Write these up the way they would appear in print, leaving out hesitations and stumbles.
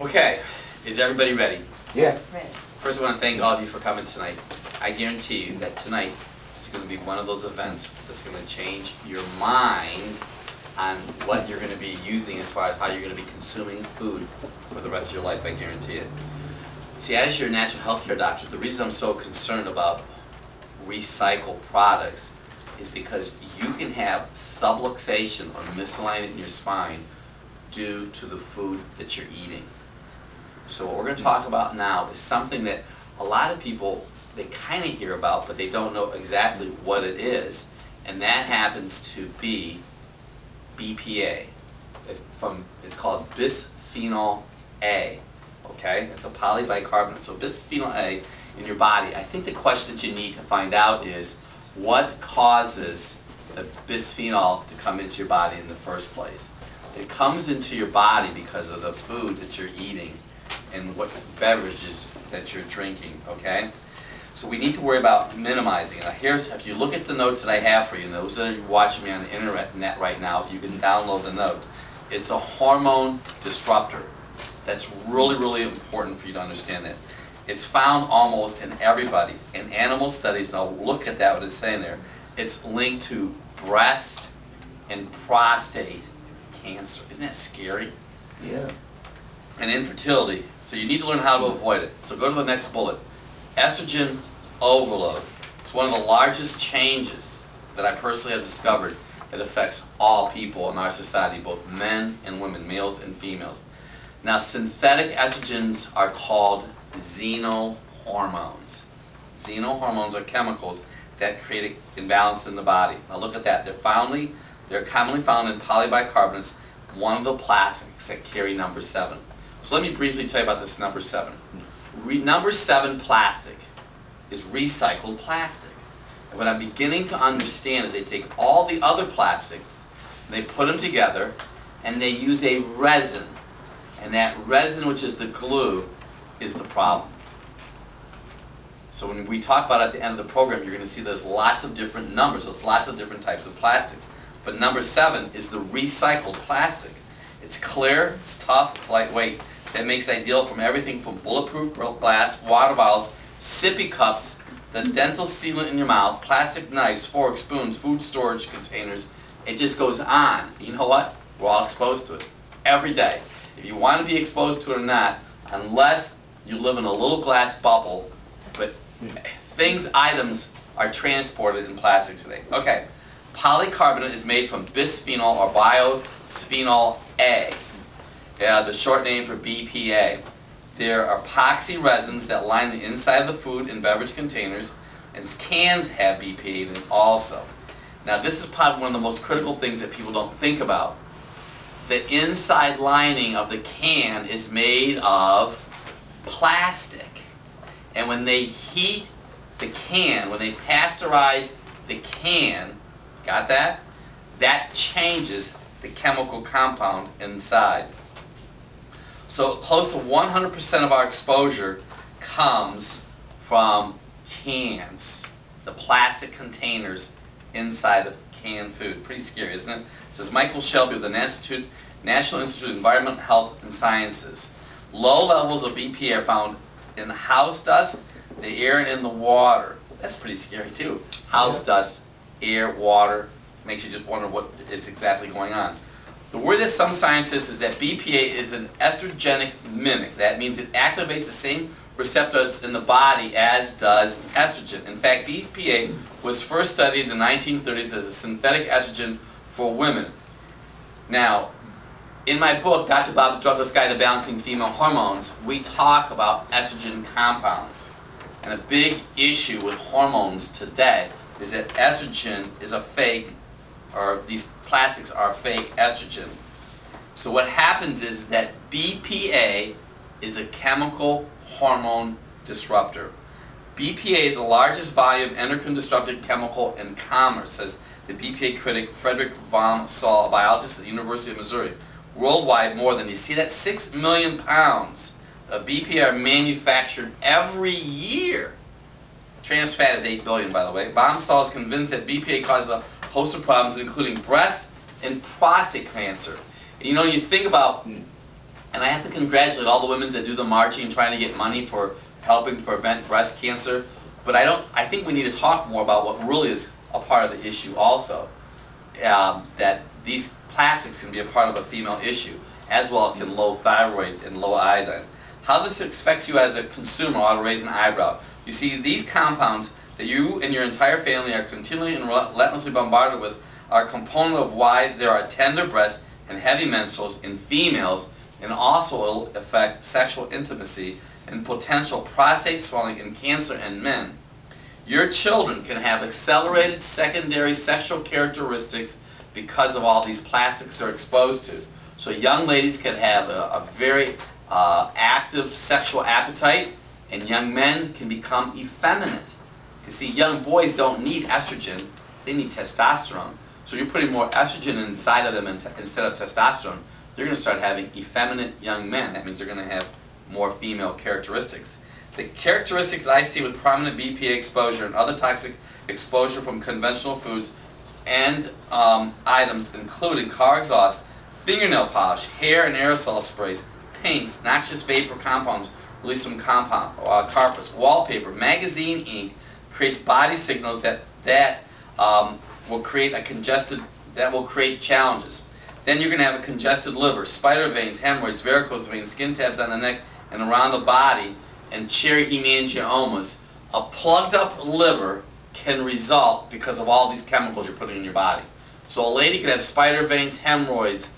Okay, is everybody ready? Yeah. Ready. First, I want to thank all of you for coming tonight. I guarantee you that tonight is going to be one of those events that's going to change your mind on what you're going to be using as far as how you're going to be consuming food for the rest of your life, I guarantee it. See, as your natural health care doctor, the reason I'm so concerned about recycled products is because you can have subluxation or misalignment in your spine due to the food that you're eating. So what we're going to talk about now is something that a lot of people, they kind of hear about, but they don't know exactly what it is, and that happens to be BPA. It's called bisphenol A. Okay, it's a polybicarbonate. So bisphenol A in your body. I think the question that you need to find out is what causes the bisphenol to come into your body in the first place. It comes into your body because of the foods that you're eating and what beverages that you're drinking. Okay, so we need to worry about minimizing it. Now here's, if you look at the notes that I have for you, and those that are watching me on the internet right now, you can download the note. It's a hormone disruptor. That's really, really important for you to understand that. It's found almost in everybody. In animal studies, and I'll look at that, what it's saying there, it's linked to breast and prostate cancer. Isn't that scary? Yeah. And infertility. So you need to learn how to avoid it. So go to the next bullet. Estrogen overload. It's one of the largest changes that I personally have discovered that affects all people in our society, both men and women, males and females. Now, synthetic estrogens are called xenohormones. Xenohormones are chemicals that create an imbalance in the body. Now look at that. They're commonly found in polybicarbonates, one of the plastics that carry number 7. So let me briefly tell you about this number 7. Number 7 plastic is recycled plastic. And what I'm beginning to understand is they take all the other plastics, and they put them together, and they use a resin. And that resin, which is the glue, is the problem. So when we talk about at the end of the program, you're going to see there's lots of different numbers. There's lots of different types of plastics. But number 7 is the recycled plastic. It's clear, it's tough, it's lightweight. That makes it ideal from everything from bulletproof glass, water bottles, sippy cups, the dental sealant in your mouth, plastic knives, forks, spoons, food storage containers. It just goes on. You know what? We're all exposed to it every day. If you want to be exposed to it or not, unless you live in a little glass bubble, but items are transported in plastic today. Okay, polycarbonate is made from bisphenol or bisphenol A, the short name for BPA. There are epoxy resins that line the inside of the food and beverage containers, and cans have BPA in it also. Now this is probably one of the most critical things that people don't think about. The inside lining of the can is made of plastic. And when they heat the can, when they pasteurize the can, got that? That changes the chemical compound inside. So close to 100% of our exposure comes from cans, the plastic containers inside of canned food. Pretty scary, isn't it? It says Michael Shelby of the National Institute of Environmental Health and Sciences. Low levels of BPA are found in the house dust, the air, and in the water. That's pretty scary too. House dust, air, water, makes you just wonder what is exactly going on. The word that some scientists is that BPA is an estrogenic mimic. That means it activates the same receptors in the body as does estrogen. In fact, BPA was first studied in the 1930s as a synthetic estrogen for women. Now, in my book, Dr. Bob's Drugless Guide to Balancing Female Hormones, we talk about estrogen compounds. And a big issue with hormones today is that estrogen is a fake, or these plastics are fake estrogen. So what happens is that BPA is a chemical hormone disruptor. BPA is the largest volume endocrine disrupted chemical in commerce, says the BPA critic Frederick von Saul, a biologist at the University of Missouri. Worldwide, more than, you see that, 6 million pounds of BPA are manufactured every year. Trans fat is 8 billion, by the way. Von Saul is convinced that BPA causes a host of problems, including breast and prostate cancer. And you know, you think about And I have to congratulate all the women that do the marching and trying to get money for helping prevent breast cancer. But I think we need to talk more about what really is a part of the issue also. That these plastics can be a part of a female issue, as well can low thyroid and low iodine. How this affects you as a consumer ought to raise an eyebrow. You see, these compounds that you and your entire family are continually and relentlessly bombarded with are a component of why there are tender breasts and heavy menstruals in females, and also will affect sexual intimacy and potential prostate swelling and cancer in men. Your children can have accelerated secondary sexual characteristics because of all these plastics they're exposed to. So young ladies can have a very active sexual appetite, and young men can become effeminate. You see, young boys don't need estrogen, they need testosterone. So you're putting more estrogen inside of them instead of testosterone, they're going to start having effeminate young men. That means they're going to have more female characteristics. The characteristics that I see with prominent BPA exposure and other toxic exposure from conventional foods and items including car exhaust, fingernail polish, hair and aerosol sprays, paints, noxious vapor compounds released from carpets, wallpaper, magazine ink, creates body signals that will create challenges. Then you're going to have a congested liver, spider veins, hemorrhoids, varicose veins, skin tabs on the neck and around the body, and cherry hemangiomas. A plugged up liver can result because of all these chemicals you're putting in your body. So a lady can have spider veins, hemorrhoids,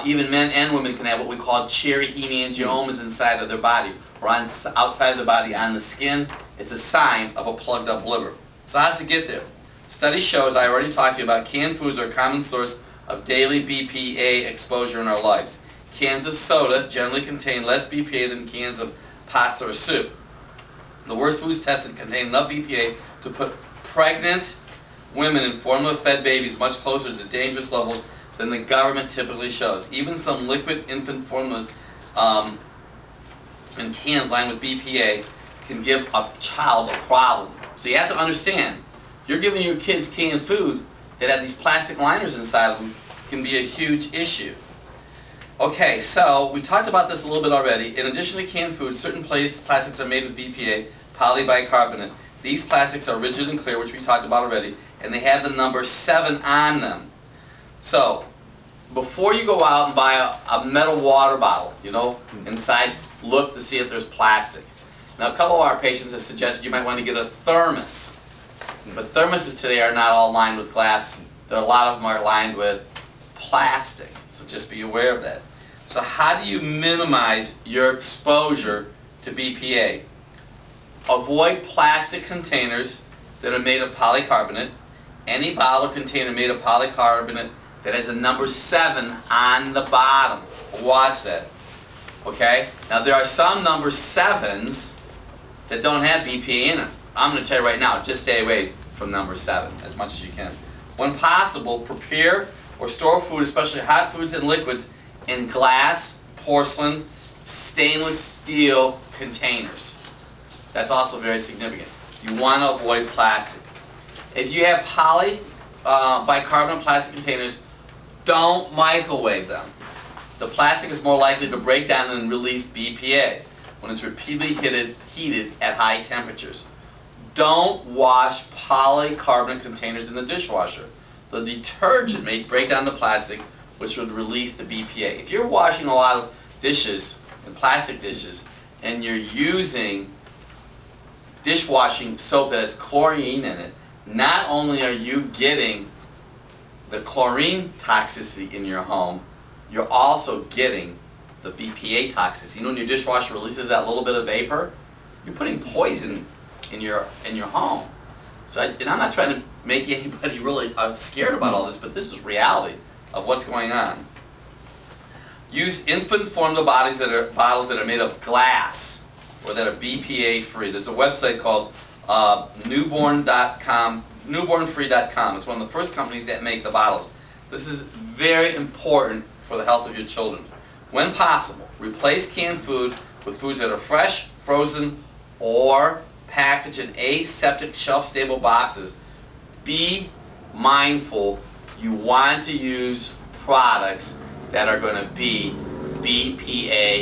even men and women can have what we call cherry hemangiomas inside of their body or outside of the body on the skin. It's a sign of a plugged up liver. So how does it get there? Study shows, I already talked to you about, canned foods are a common source of daily BPA exposure in our lives. Cans of soda generally contain less BPA than cans of pasta or soup. The worst foods tested contain enough BPA to put pregnant women and formula-fed babies much closer to dangerous levels than the government typically shows. Even some liquid infant formulas in cans lined with BPA can give a child a problem. So you have to understand, you're giving your kids canned food that have these plastic liners inside of them can be a huge issue. Okay, so we talked about this a little bit already. In addition to canned food, certain plastics are made with BPA, polybicarbonate. These plastics are rigid and clear, which we talked about already, and they have the number 7 on them. So, before you go out and buy a metal water bottle, inside, look to see if there's plastic. Now, a couple of our patients have suggested you might want to get a thermos. But thermoses today are not all lined with glass. A lot of them are lined with plastic. So just be aware of that. So how do you minimize your exposure to BPA? Avoid plastic containers that are made of polycarbonate. Any bottle or container made of polycarbonate that has a number 7 on the bottom. Watch that. Okay? Now there are some number 7s that don't have BPA in them. I'm going to tell you right now, just stay away from number 7 as much as you can. When possible, prepare or store food, especially hot foods and liquids, in glass, porcelain, stainless steel containers. That's also very significant. You want to avoid plastic. If you have bicarbonate plastic containers, don't microwave them. The plastic is more likely to break down and release BPA when it's repeatedly heated at high temperatures. Don't wash polycarbonate containers in the dishwasher. The detergent may break down the plastic, which would release the BPA. If you're washing a lot of dishes, and plastic dishes, and you're using dishwashing soap that has chlorine in it, not only are you getting the chlorine toxicity in your home, you're also getting the BPA toxicity. When your dishwasher releases that little bit of vapor, you're putting poison in your home. So, and I'm not trying to make anybody really scared about all this, but this is reality of what's going on. Use infant formula bottles that are made of glass or that are BPA free. There's a website called newbornfree.com. It's one of the first companies that make the bottles. This is very important for the health of your children. When possible, replace canned food with foods that are fresh, frozen, or packaged in aseptic, shelf-stable boxes. Be mindful. You want to use products that are going to be BPA